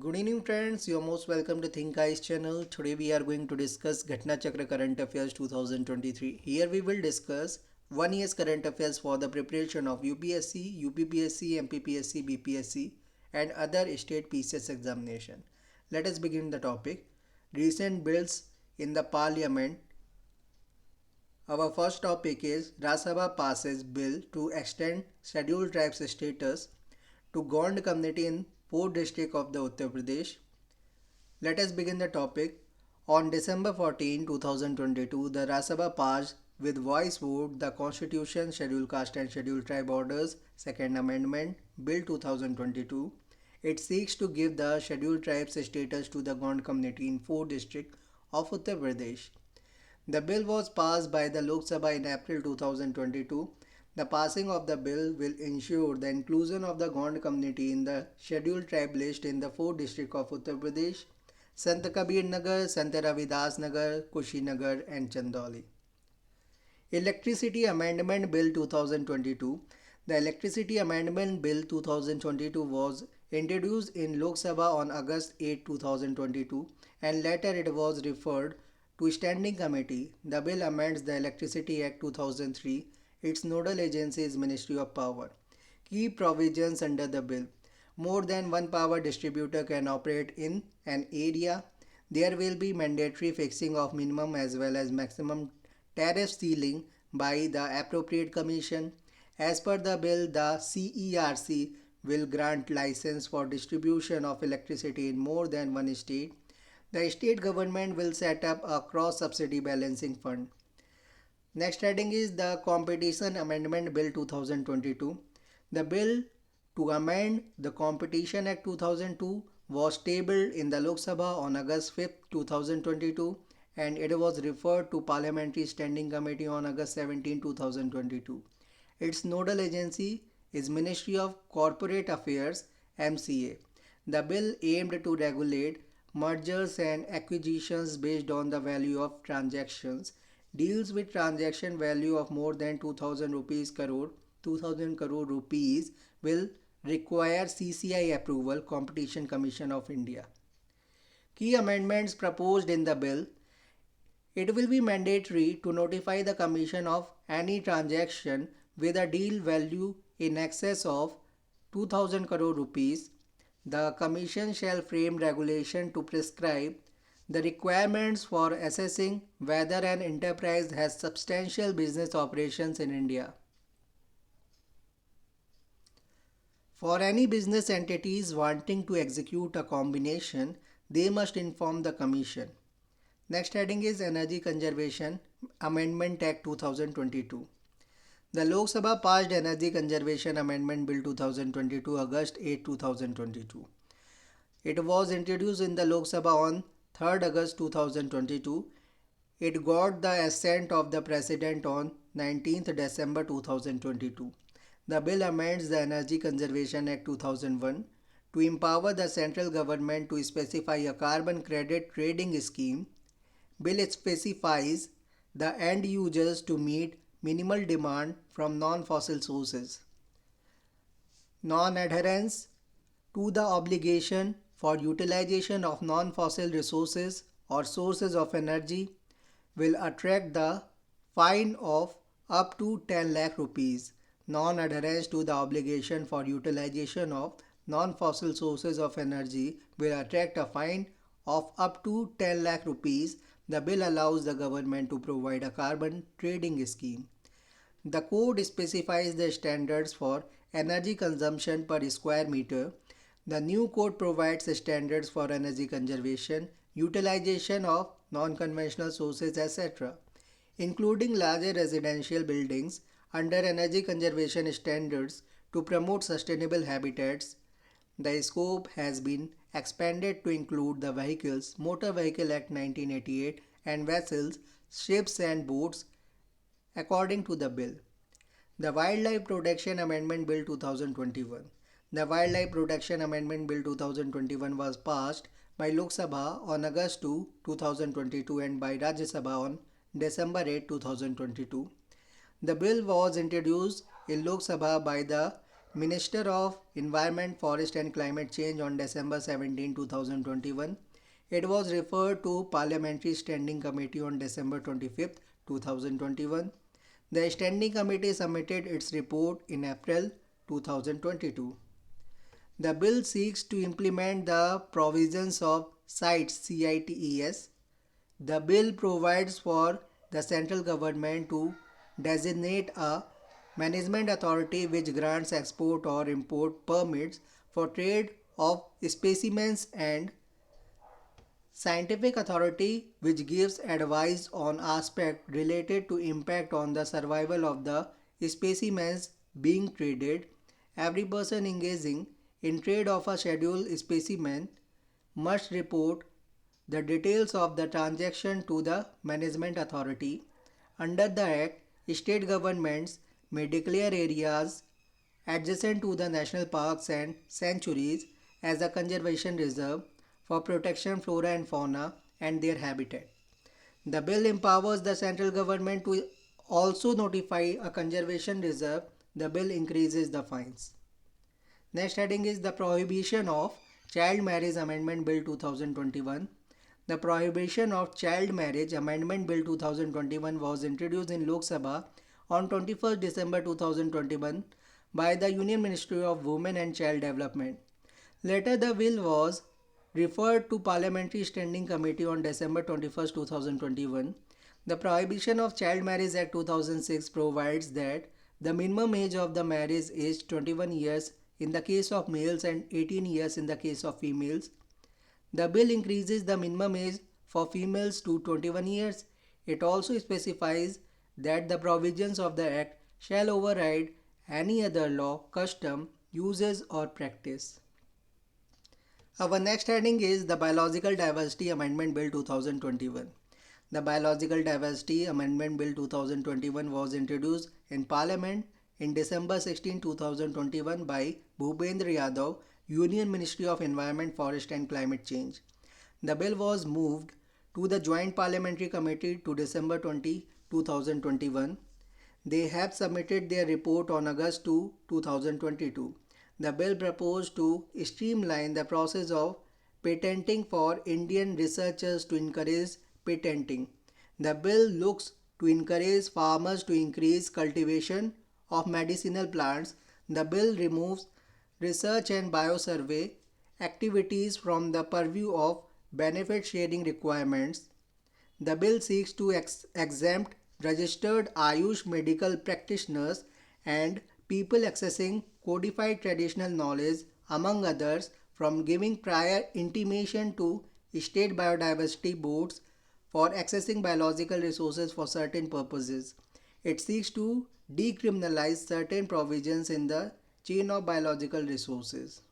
Good evening friends, you are most welcome to Think Eyes channel. Today we are going to discuss Ghatnachakra Current Affairs 2023. Here we will discuss 1 year's current affairs for the preparation of UPSC, UPPSC, MPPSC, BPSC and other state PCS examination. Let us begin the topic. Recent bills in the parliament. Our first topic is Rajya Sabha passes bill to extend scheduled tribes status to Gond community in 4th district of the Uttar Pradesh. Let us begin the topic. On December 14, 2022, the Rajya Sabha passed with voice vote the Constitution, Scheduled Caste and Scheduled Tribe Orders, Second Amendment, Bill 2022. It seeks to give the Scheduled Tribes status to the Gond community in 4th district of Uttar Pradesh. The bill was passed by the Lok Sabha in April 2022. The passing of the bill will ensure the inclusion of the Gond community in the scheduled tribe list in the 4th district of Uttar Pradesh, Sant Kabir Nagar, Sant Ravidas Nagar, Kushinagar and Chandauli. Electricity Amendment Bill 2022. The Electricity Amendment Bill 2022 was introduced in Lok Sabha on August 8, 2022 and later it was referred to Standing Committee. The bill amends the Electricity Act 2003. Its nodal agency is Ministry of Power. Key provisions under the bill. More than one power distributor can operate in an area. There will be mandatory fixing of minimum as well as maximum tariff ceiling by the appropriate commission. As per the bill, the CERC will grant license for distribution of electricity in more than one state. The state government will set up a cross-subsidy balancing fund. Next heading is the Competition Amendment Bill 2022. The bill to amend the Competition Act 2002 was tabled in the Lok Sabha on August 5, 2022 and it was referred to Parliamentary Standing Committee on August 17, 2022. Its nodal agency is Ministry of Corporate Affairs MCA. The bill aimed to regulate mergers and acquisitions based on the value of transactions. Deals with transaction value of more than 2000 crore rupees will require CCI approval, Competition Commission of India. Key amendments proposed in the bill. It will be mandatory to notify the commission of any transaction with a deal value in excess of 2000 crore rupees. The commission shall frame regulation to prescribe the requirements for assessing whether an enterprise has substantial business operations in India. For any business entities wanting to execute a combination, they must inform the Commission. Next heading is Energy Conservation Amendment Act 2022. The Lok Sabha passed Energy Conservation Amendment Bill 2022 August 8, 2022. It was introduced in the Lok Sabha on 3rd August 2022. It got the assent of the President on 19th December 2022. The bill amends the Energy Conservation Act 2001 to empower the central government to specify a carbon credit trading scheme. Bill specifies the end users to meet minimal demand from non-fossil sources. Non-adherence to the obligation for utilization of non-fossil resources or sources of energy will attract the fine of up to 10 lakh rupees. Non-adherence to the obligation for utilization of non-fossil sources of energy will attract a fine of up to 10 lakh rupees. The bill allows the government to provide a carbon trading scheme. The code specifies the standards for energy consumption per square meter. The new code provides standards for energy conservation, utilization of non-conventional sources, etc., including larger residential buildings under energy conservation standards to promote sustainable habitats. The scope has been expanded to include the vehicles, Motor Vehicle Act 1988 and vessels, ships and boats according to the bill. The Wildlife Protection Amendment Bill 2021. The Wildlife Protection Amendment Bill 2021 was passed by Lok Sabha on August 2, 2022 and by Rajya Sabha on December 8, 2022. The bill was introduced in Lok Sabha by the Minister of Environment, Forest and Climate Change on December 17, 2021. It was referred to Parliamentary Standing Committee on December 25, 2021. The Standing Committee submitted its report in April 2022. The bill seeks to implement the provisions of CITES. The bill provides for the central government to designate a management authority which grants export or import permits for trade of specimens and scientific authority which gives advice on aspects related to impact on the survival of the specimens being traded. Every person engaging in trade of a scheduled specimen must report the details of the transaction to the management authority. Under the Act, state governments may declare areas adjacent to the national parks and sanctuaries as a conservation reserve for protection flora and fauna and their habitat. The bill empowers the central government to also notify a conservation reserve. The bill increases the fines. Next heading is the Prohibition of Child Marriage Amendment Bill 2021. The Prohibition of Child Marriage Amendment Bill 2021 was introduced in Lok Sabha on 21st December 2021 by the Union Ministry of Women and Child Development. Later, the bill was referred to Parliamentary Standing Committee on December 21st, 2021. The Prohibition of Child Marriage Act 2006 provides that the minimum age of the marriage is 21 years in the case of males and 18 years in the case of females. The bill increases the minimum age for females to 21 years. It also specifies that the provisions of the Act shall override any other law, custom, uses or practice. Our next heading is the Biological Diversity Amendment Bill 2021. The Biological Diversity Amendment Bill 2021 was introduced in Parliament in December 16, 2021 by Bhupendra Yadav, Union Ministry of Environment, Forest and Climate Change. The bill was moved to the Joint Parliamentary Committee to December 2021. They have submitted their report on August 2022. The bill proposed to streamline the process of patenting for Indian researchers to encourage patenting. The bill looks to encourage farmers to increase cultivation of medicinal plants. The bill removes research and biosurvey activities from the purview of benefit sharing requirements. The bill seeks to exempt registered Ayush medical practitioners and people accessing codified traditional knowledge, among others, from giving prior intimation to state biodiversity boards for accessing biological resources for certain purposes. It seeks to decriminalize certain provisions in the chain of biological resources.